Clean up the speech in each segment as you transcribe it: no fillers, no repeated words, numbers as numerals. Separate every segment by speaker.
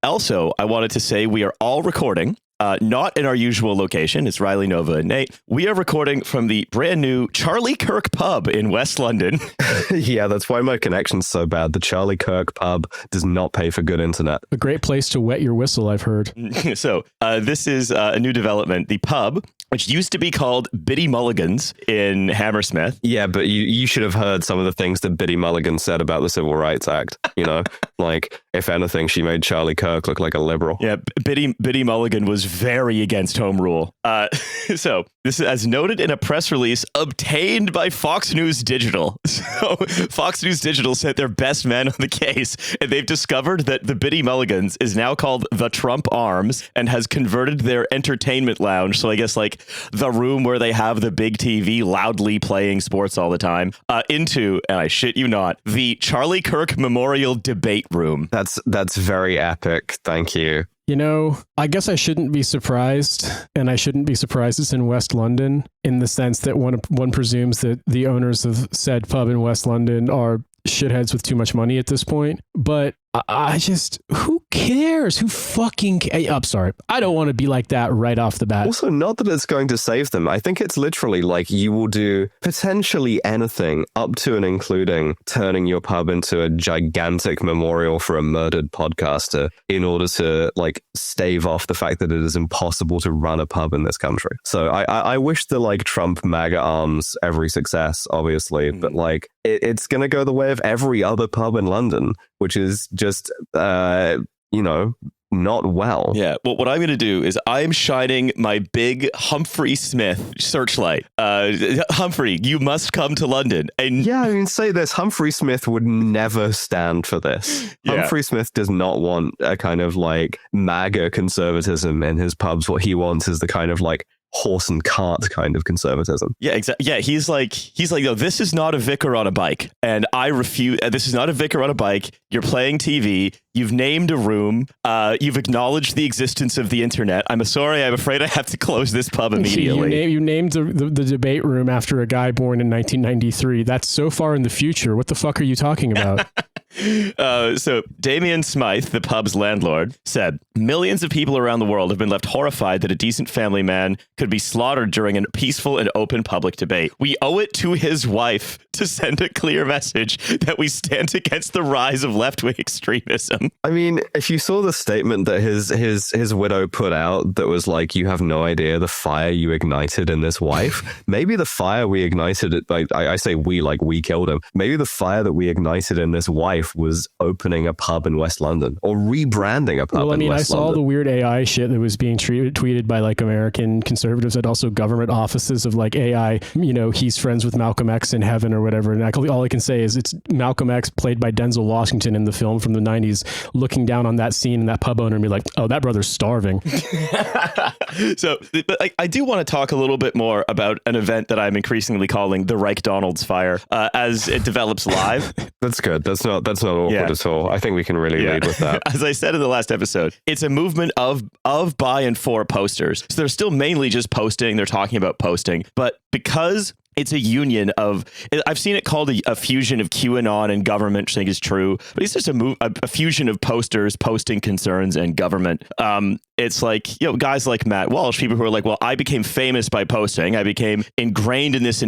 Speaker 1: Also, I wanted to say we are all recording. Not in our usual location. It's Riley, Nova, and Nate. We are recording from the brand new Charlie Kirk Pub in West London.
Speaker 2: Yeah, that's why my connection's so bad. The Charlie Kirk Pub does not pay for good internet.
Speaker 3: A great place to wet your whistle, I've heard.
Speaker 1: So this is a new development. The pub, which used to be called Biddy Mulligan's in Hammersmith.
Speaker 2: Yeah, but you should have heard some of the things that Biddy Mulligan said about the Civil Rights Act. You know, like, if anything, she made Charlie Kirk look like a liberal.
Speaker 1: Yeah, Biddy Mulligan was very against home rule. So this is as noted in a press release obtained by Fox News Digital. So Fox News Digital sent their best men on the case, and they've discovered that the Biddy Mulligan's is now called the Trump Arms and has converted their entertainment lounge. So I guess like the room where they have the big TV loudly playing sports all the time into, and I shit you not, the Charlie Kirk Memorial Debate Room.
Speaker 2: That's very epic. Thank you.
Speaker 3: You know, I guess I shouldn't be surprised, and I shouldn't be surprised it's in West London in the sense that one presumes that the owners of said pub in West London are shitheads with too much money at this point. But I just, who cares? Who fucking I'm sorry. I don't want to be like that right off the bat.
Speaker 2: Also, not that it's going to save them. I think it's literally like you will do potentially anything up to and including turning your pub into a gigantic memorial for a murdered podcaster in order to like stave off the fact that it is impossible to run a pub in this country. So I wish the like Trump MAGA arms every success, obviously, but like it's going to go the way of every other pub in London, which is just, you know, not well.
Speaker 1: Yeah. Well, what I'm going to do is I'm shining my big Humphrey Smith searchlight. Humphrey, you must come to London. And
Speaker 2: yeah, I mean, say this, Humphrey Smith would never stand for this. Yeah. Humphrey Smith does not want a kind of like MAGA conservatism in his pubs. What he wants is the kind of like horse and cart kind of conservatism.
Speaker 1: Yeah, exactly. Yeah, he's like, no, this is not a vicar on a bike, and I refuse. This is not a vicar on a bike. You're playing TV. You've named a room. You've acknowledged the existence of the internet. I'm sorry. I'm afraid I have to close this pub immediately.
Speaker 3: You named the debate room after a guy born in 1993. That's so far in the future. What the fuck are you talking about?
Speaker 1: So Damien Smythe, the pub's landlord, said, millions of people around the world have been left horrified that a decent family man could be slaughtered during a peaceful and open public debate. We owe it to his wife to send a clear message that we stand against the rise of left-wing extremism.
Speaker 2: I mean, if you saw the statement that his widow put out that was like, you have no idea the fire you ignited in this wife. Maybe the fire we ignited, I say we, like we killed him. Maybe the fire that we ignited in this wife was opening a pub in West London or rebranding a pub in West London.
Speaker 3: Well, I mean, I saw the weird AI shit that was being tweeted by like American conservatives and also government offices of like AI, you know, he's friends with Malcolm X in heaven or whatever. And all I can say is it's Malcolm X played by Denzel Washington in the film from the 90s looking down on that scene and that pub owner and be like, oh, that brother's starving.
Speaker 1: So, but I do want to talk a little bit more about an event that I'm increasingly calling the Rdonald's fire as it develops live.
Speaker 2: That's good. That's not awkward at all. I think we can really lead with that.
Speaker 1: As I said in the last episode, it's a movement of, by, and for posters. So they're still mainly just posting. They're talking about posting. But because it's a union of, I've seen it called a fusion of QAnon and government, which I think is true, but it's just a fusion of posters, posting concerns, and government. It's like, you know, guys like Matt Walsh, people who are like, well, I became famous by posting. I became ingrained in this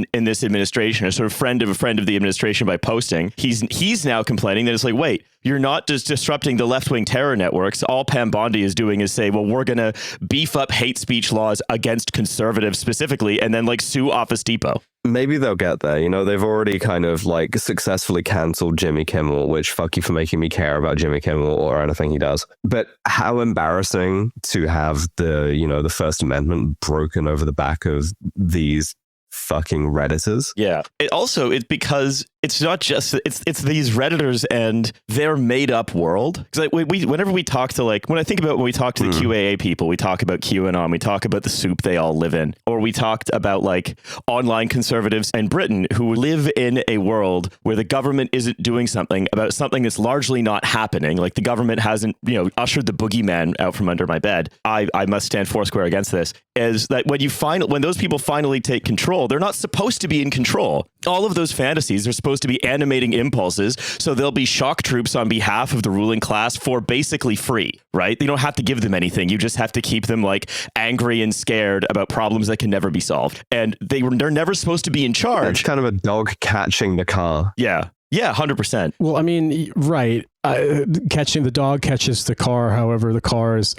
Speaker 1: administration, a sort of friend of the administration by posting. He's now complaining that it's like, wait, you're not just disrupting the left-wing terror networks. All Pam Bondi is doing is say, well, we're going to beef up hate speech laws against conservatives specifically, and then like sue Office Depot.
Speaker 2: Maybe they'll get there. You know, they've already kind of like successfully canceled Jimmy Kimmel, which fuck you for making me care about Jimmy Kimmel or anything he does. But how embarrassing to have the First Amendment broken over the back of these fucking Redditors.
Speaker 1: Yeah. It's because it's not just it's these Redditors and their made up world. Because like whenever we talk to when I think about when we talk to the QAA people, we talk about QAnon, we talk about the soup they all live in, or we talked about like online conservatives in Britain who live in a world where the government isn't doing something about something that's largely not happening. Like the government hasn't, ushered the boogeyman out from under my bed. I must stand foursquare against this. Is that when those people finally take control, control. They're not supposed to be in control. All of those fantasies are supposed to be animating impulses, so they'll be shock troops on behalf of the ruling class for basically free, right? You don't have to give them anything. You just have to keep them like angry and scared about problems that can never be solved. And they're never supposed to be in charge.
Speaker 2: It's kind of a dog catching the car.
Speaker 1: Yeah. Yeah, 100%.
Speaker 3: Well, I mean, right. The dog catches the car. However, the car is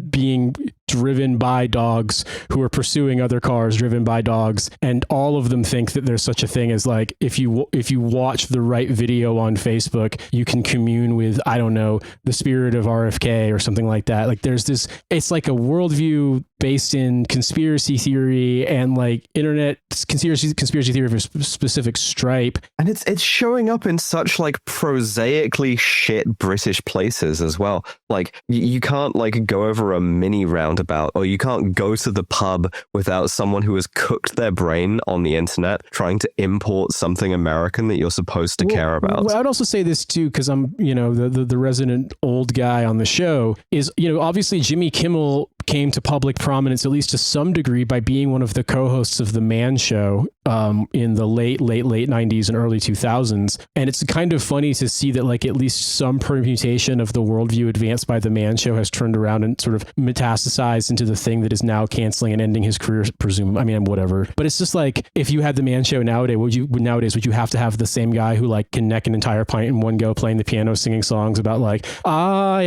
Speaker 3: being driven by dogs who are pursuing other cars driven by dogs, and all of them think that there's such a thing as like if you watch the right video on Facebook, you can commune with, I don't know, the spirit of RFK or something like that. Like there's this, it's like a worldview based in conspiracy theory and like internet conspiracy theory of a specific stripe,
Speaker 2: and it's showing up in such like prosaically shit British places as well. Like you can't like go over a mini roundabout, or you can't go to the pub without someone who has cooked their brain on the internet trying to import something American that you're supposed to care about.
Speaker 3: Well, I'd also say this too, because I'm, the resident old guy on the show is, obviously Jimmy Kimmel came to public prominence, at least to some degree, by being one of the co-hosts of The Man Show in the late 90s and early 2000s. And it's kind of funny to see that like at least some permutation of the worldview advanced by The Man Show has turned around and sort of metastasized into the thing that is now canceling and ending his career, whatever. But it's just like, if you had The Man Show nowadays, would you have to have the same guy who like can neck an entire pint in one go, playing the piano, singing songs about like, I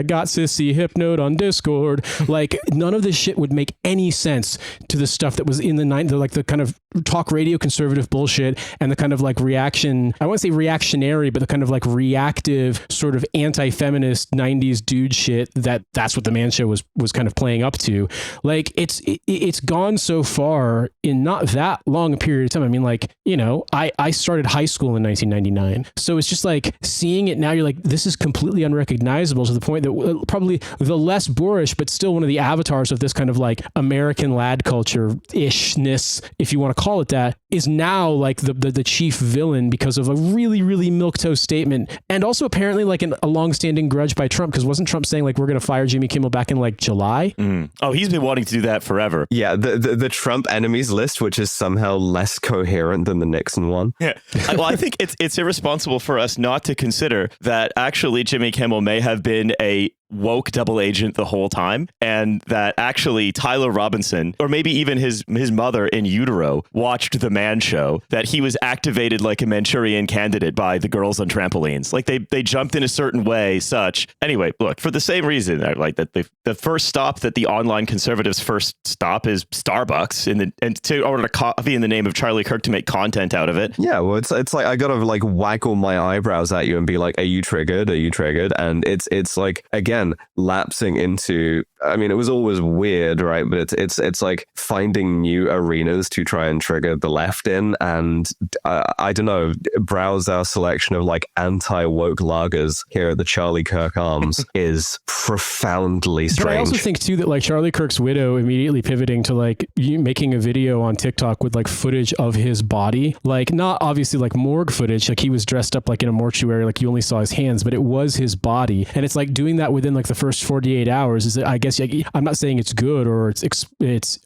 Speaker 3: got Sissy Hypnote on Discord. Like none of this shit would make any sense to the stuff that was in the like the kind of talk radio conservative bullshit and the kind of like reaction, I won't say reactionary, but the kind of like reactive sort of anti-feminist 90s dude shit that's what The Man Show was kind of playing up to. Like it's gone so far in not that long a period of time. I mean, like, I started high school in 1999. So it's just like seeing it now, you're like, this is completely unrecognizable, to the point that probably the less boorish, but still one of the avatars of this kind of like American lad culture ishness, if you want to call it that, is now like the chief villain because of a really, really milquetoast statement. And also apparently like a long-standing grudge by Trump, because wasn't Trump saying like, we're going to fire Jimmy Kimmel back in like July?
Speaker 1: Oh, he's been wanting to do that forever.
Speaker 2: Yeah, the Trump enemies list, which is somehow less coherent than the Nixon one.
Speaker 1: Yeah. Well, I think it's irresponsible for us not to consider that actually Jimmy Kimmel may have been a woke double agent the whole time, and that actually Tyler Robinson, or maybe even his mother in utero, watched The Man Show, that he was activated like a Manchurian candidate by the girls on trampolines. Like they jumped in a certain way, such. Anyway, look, for the same reason, like that the first stop that the online conservatives first stop is Starbucks, and to order a coffee in the name of Charlie Kirk to make content out of it.
Speaker 2: Yeah, well, it's like I gotta like waggle my eyebrows at you and be like, are you triggered? Are you triggered? And it's like, again, lapsing into, I mean, it was always weird, right? But it's like finding new arenas to try and trigger the left in, and I don't know, browse our selection of like anti-woke lagers here at the Charlie Kirk Arms is profoundly strange.
Speaker 3: But I also think too that like Charlie Kirk's widow immediately pivoting to like making a video on TikTok with like footage of his body, like not obviously like morgue footage, like he was dressed up like in a mortuary, like you only saw his hands, but it was his body. And it's like doing that within like the first 48 hours is, I guess, I'm not saying it's good or it's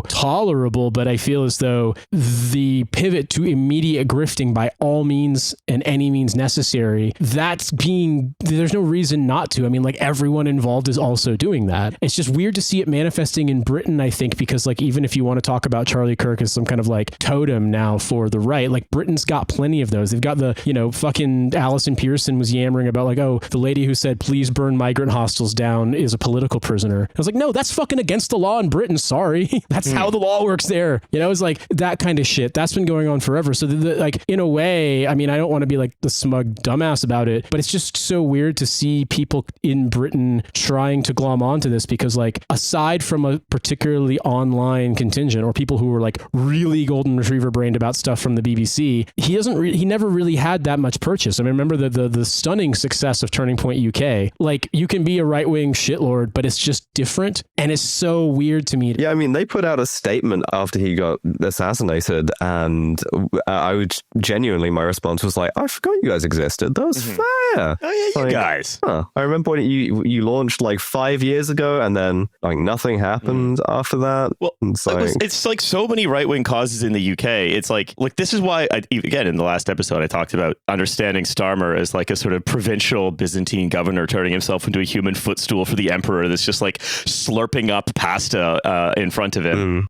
Speaker 3: tolerable, but I feel as though the pivot to immediate grifting by all means and any means necessary, there's no reason not to. I mean, like everyone involved is also doing that. It's just weird to see it manifesting in Britain, I think, because like even if you want to talk about Charlie Kirk as some kind of like totem now for the right, like Britain's got plenty of those. They've got the, fucking Alison Pearson was yammering about like, oh, the lady who said, please burn migrant hostels down is a political prisoner. I was like, no, that's fucking against the law in Britain. Sorry. That's how the law works there. It's like that kind of shit. That's been going on forever. So like in a way, I mean, I don't want to be like the smug dumbass about it, but it's just so weird to see people in Britain trying to glom onto this, because like aside from a particularly online contingent or people who were like really golden retriever brained about stuff from the BBC, he never really had that much purchase. I mean, remember the stunning success of Turning Point UK. Like you can be a right-wing shitlord, but it's just different. And it's so weird to me.
Speaker 2: Yeah, I mean, they put out a statement after he got assassinated existed, and I would genuinely, my response was like, I forgot you guys existed. That was fair.
Speaker 1: Oh yeah, you guys.
Speaker 2: I remember when you launched like 5 years ago, and then like nothing happened after that.
Speaker 1: Well, it's like so many right-wing causes in the UK. It's like this is why, again, in the last episode, I talked about understanding Starmer as like a sort of provincial Byzantine governor turning himself into a human footstool for the emperor that's just like slurping up pasta in front of him.